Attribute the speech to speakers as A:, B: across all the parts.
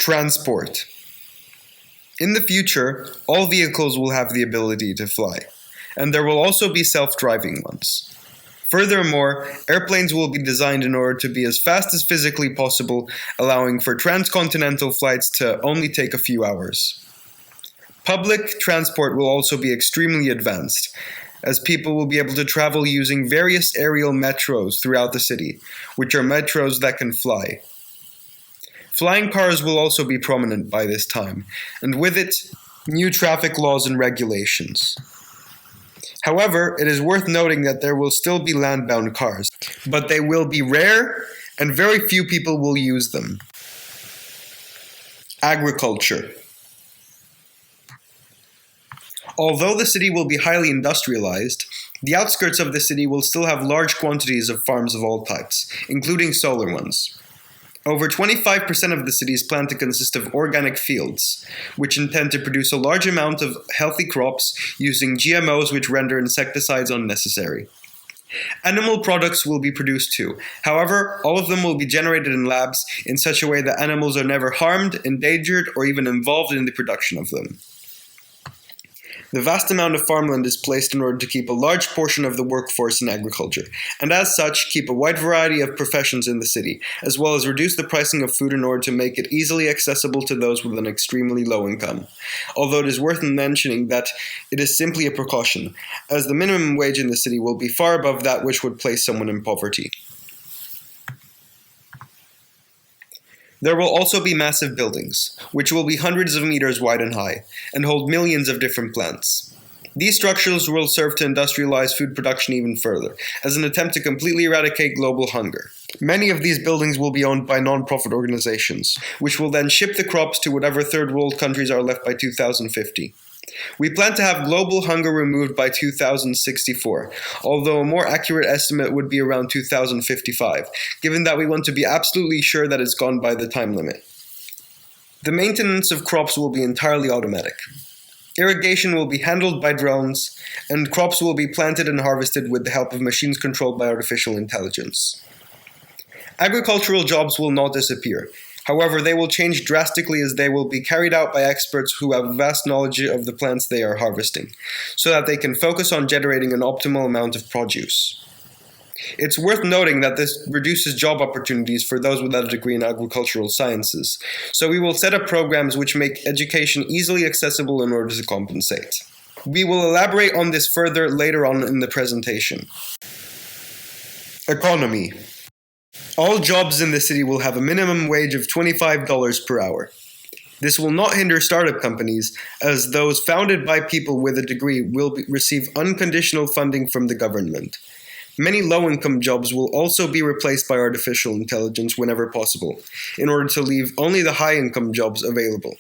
A: Transport. In the future, all vehicles will have the ability to fly, and there will also be self-driving ones. Furthermore, airplanes will be designed in order to be as fast as physically possible, allowing for transcontinental flights to only take a few hours. Public transport will also be extremely advanced, as people will be able to travel using various aerial metros throughout the city, which are metros that can fly. Flying cars will also be prominent by this time, and with it, new traffic laws and regulations. However, it is worth noting that there will still be land-bound cars, but they will be rare and very few people will use them. Agriculture. Although the city will be highly industrialized, the outskirts of the city will still have large quantities of farms of all types, including solar ones. Over 25% of the city is planned to consist of organic fields, which intend to produce a large amount of healthy crops using GMOs which render insecticides unnecessary. Animal products will be produced too. However, all of them will be generated in labs in such a way that animals are never harmed, endangered, or even involved in the production of them. The vast amount of farmland is placed in order to keep a large portion of the workforce in agriculture, and as such keep a wide variety of professions in the city, as well as reduce the pricing of food in order to make it easily accessible to those with an extremely low income. Although it is worth mentioning that it is simply a precaution, as the minimum wage in the city will be far above that which would place someone in poverty. There will also be massive buildings, which will be hundreds of meters wide and high, and hold millions of different plants. These structures will serve to industrialize food production even further, as an attempt to completely eradicate global hunger. Many of these buildings will be owned by non-profit organizations, which will then ship the crops to whatever third world countries are left by 2050. We plan to have global hunger removed by 2064, although a more accurate estimate would be around 2055, given that we want to be absolutely sure that it's gone by the time limit. The maintenance of crops will be entirely automatic. Irrigation will be handled by drones, and crops will be planted and harvested with the help of machines controlled by artificial intelligence. Agricultural jobs will not disappear. However, they will change drastically as they will be carried out by experts who have vast knowledge of the plants they are harvesting, so that they can focus on generating an optimal amount of produce. It's worth noting that this reduces job opportunities for those without a degree in agricultural sciences, so we will set up programs which make education easily accessible in order to compensate. We will elaborate on this further later on in the presentation. Economy. All jobs in the city will have a minimum wage of $25 per hour. This will not hinder startup companies, as those founded by people with a degree will receive unconditional funding from the government. Many low-income jobs will also be replaced by artificial intelligence whenever possible, in order to leave only the high-income jobs available.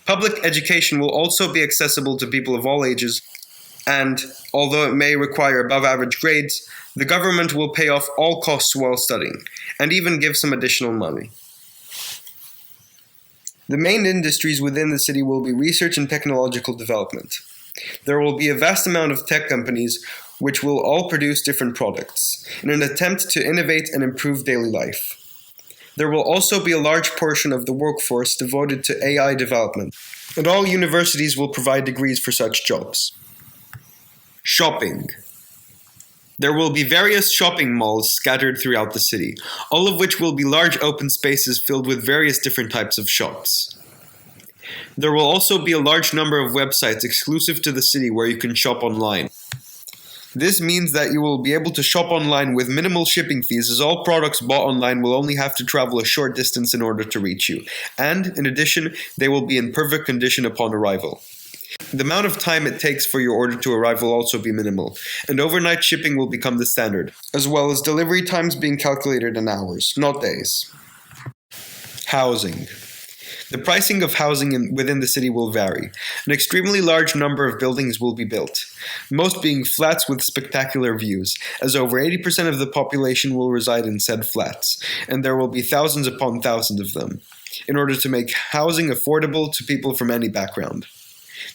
A: Public education will also be accessible to people of all ages, and, although it may require above-average grades, the government will pay off all costs while studying, and even give some additional money. The main industries within the city will be research and technological development. There will be a vast amount of tech companies which will all produce different products, in an attempt to innovate and improve daily life. There will also be a large portion of the workforce devoted to AI development, and all universities will provide degrees for such jobs. Shopping. There will be various shopping malls scattered throughout the city, all of which will be large open spaces filled with various different types of shops. There will also be a large number of websites exclusive to the city where you can shop online. This means that you will be able to shop online with minimal shipping fees, as all products bought online will only have to travel a short distance in order to reach you, and, in addition, they will be in perfect condition upon arrival. The amount of time it takes for your order to arrive will also be minimal, and overnight shipping will become the standard, as well as delivery times being calculated in hours, not days. Housing. The pricing of housing within the city will vary. An extremely large number of buildings will be built, most being flats with spectacular views, as over 80% of the population will reside in said flats, and there will be thousands upon thousands of them, in order to make housing affordable to people from any background.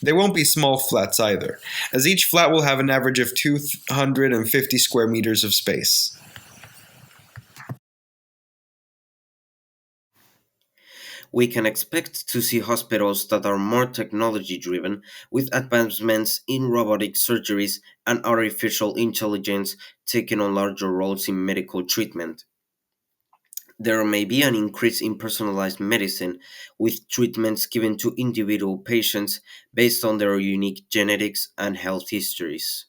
A: They won't be small flats either, as each flat will have an average of 250 square meters of space.
B: We can expect to see hospitals that are more technology driven, with advancements in robotic surgeries and artificial intelligence taking on larger roles in medical treatment. There may be an increase in personalized medicine, with treatments given to individual patients based on their unique genetics and health histories.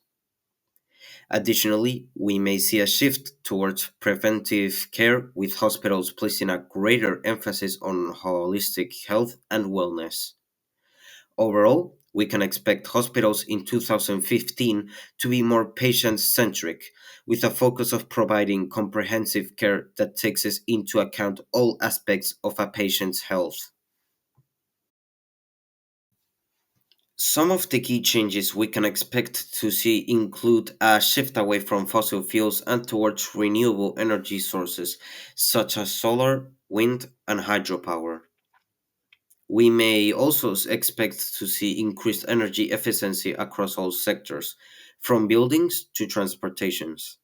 B: Additionally, we may see a shift towards preventive care, with hospitals placing a greater emphasis on holistic health and wellness. Overall, we can expect hospitals in 2015 to be more patient centric, with a focus of providing comprehensive care that takes into account all aspects of a patient's health. Some of the key changes we can expect to see include a shift away from fossil fuels and towards renewable energy sources such as solar, wind, and hydropower. We may also expect to see increased energy efficiency across all sectors, from buildings to transportations.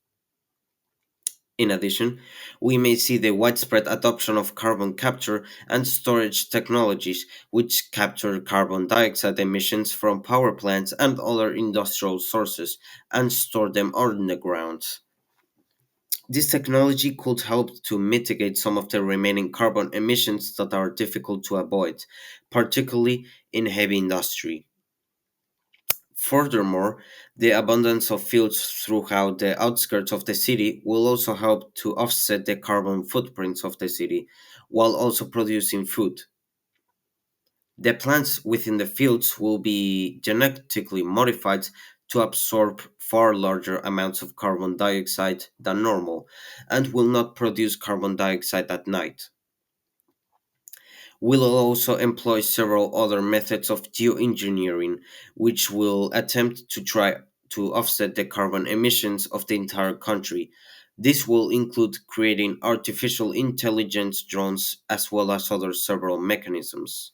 B: In addition, we may see the widespread adoption of carbon capture and storage technologies, which capture carbon dioxide emissions from power plants and other industrial sources and store them underground. This technology could help to mitigate some of the remaining carbon emissions that are difficult to avoid, particularly in heavy industry. Furthermore, the abundance of fields throughout the outskirts of the city will also help to offset the carbon footprints of the city, while also producing food. The plants within the fields will be genetically modified to absorb far larger amounts of carbon dioxide than normal, and will not produce carbon dioxide at night. We'll also employ several other methods of geoengineering, which will attempt to try to offset the carbon emissions of the entire country. This will include creating artificial intelligence drones as well as other several mechanisms.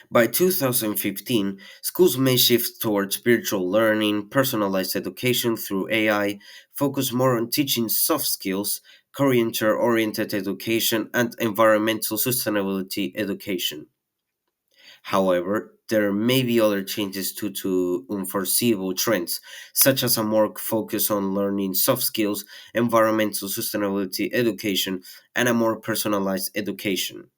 B: By 2015, schools may shift towards virtual learning, personalized education through AI, focus more on teaching soft skills, career oriented education, and environmental sustainability education. However, there may be other changes due to unforeseeable trends, such as a more focus on learning soft skills, environmental sustainability education, and a more personalized education.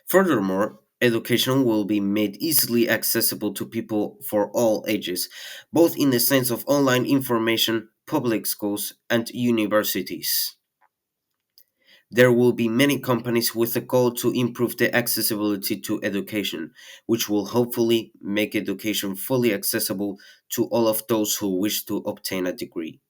B: Furthermore, education will be made easily accessible to people for all ages, both in the sense of online information, public schools, and universities. There will be many companies with a goal to improve the accessibility to education, which will hopefully make education fully accessible to all of those who wish to obtain a degree.